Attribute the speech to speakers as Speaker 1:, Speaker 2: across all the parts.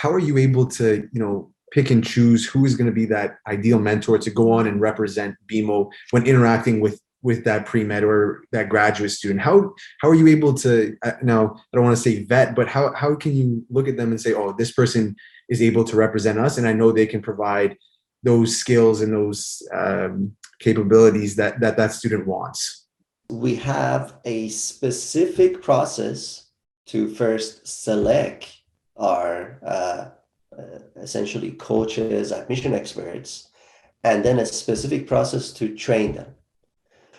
Speaker 1: how are you able to, pick and choose who is going to be that ideal mentor to go on and represent BeMo when interacting with that pre-med or that graduate student? How are you able to, now I don't want to say vet, but how can you look at them and say, oh, this person is able to represent us, and I know they can provide those skills and those capabilities that student wants?
Speaker 2: We have a specific process to first select our essentially coaches, admission experts, and then a specific process to train them.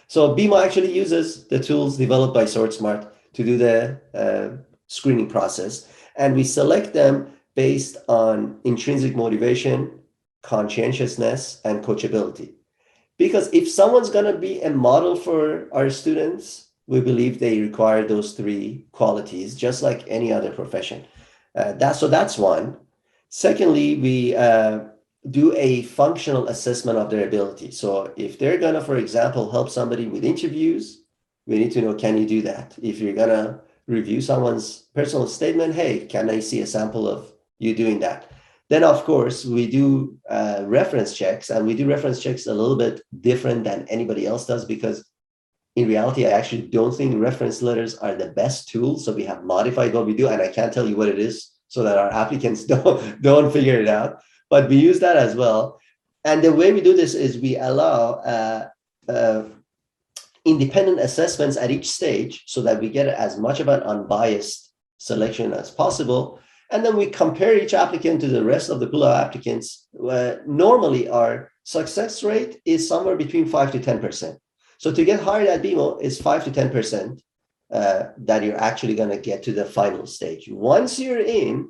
Speaker 2: So BeMo actually uses the tools developed by SwordSmart to do the screening process, and we select them based on intrinsic motivation, conscientiousness, and coachability. Because if someone's going to be a model for our students, we believe they require those three qualities, just like any other profession. That's one. Secondly, we do a functional assessment of their ability. So if they're going to, for example, help somebody with interviews, we need to know, can you do that? If you're going to review someone's personal statement, hey, can I see a sample of you doing that? Then, of course, we do reference checks, and we do reference checks a little bit different than anybody else does, because in reality, I actually don't think reference letters are the best tool. So we have modified what we do, and I can't tell you what it is so that our applicants don't figure it out. But we use that as well. And the way we do this is we allow independent assessments at each stage so that we get as much of an unbiased selection as possible. And then we compare each applicant to the rest of the pool of applicants. Normally, our success rate is somewhere between 5 to 10%. So to get hired at BeMo is 5 to 10% that you're actually going to get to the final stage. Once you're in,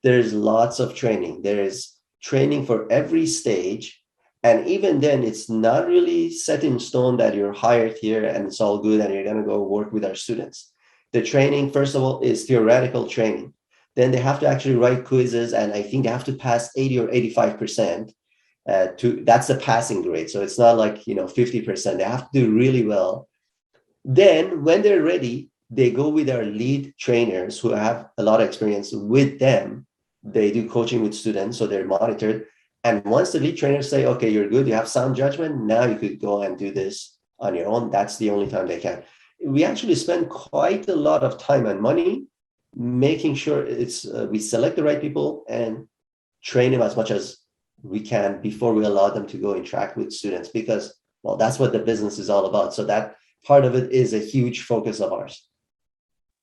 Speaker 2: there's lots of training. There is training for every stage. And even then, it's not really set in stone that you're hired here and it's all good and you're going to go work with our students. The training, first of all, is theoretical training. Then they have to actually write quizzes, and I think they have to pass 80 or 85%. That's the passing grade. So it's not like 50%. They have to do really well. Then when they're ready, they go with our lead trainers who have a lot of experience with them. They do coaching with students, so they're monitored. And once the lead trainers say, okay, you're good, you have sound judgment, now you could go and do this on your own. That's the only time they can. We actually spend quite a lot of time and money making sure we select the right people and train them as much as we can before we allow them to go interact with students, because, well, that's what the business is all about. So that part of it is a huge focus of ours.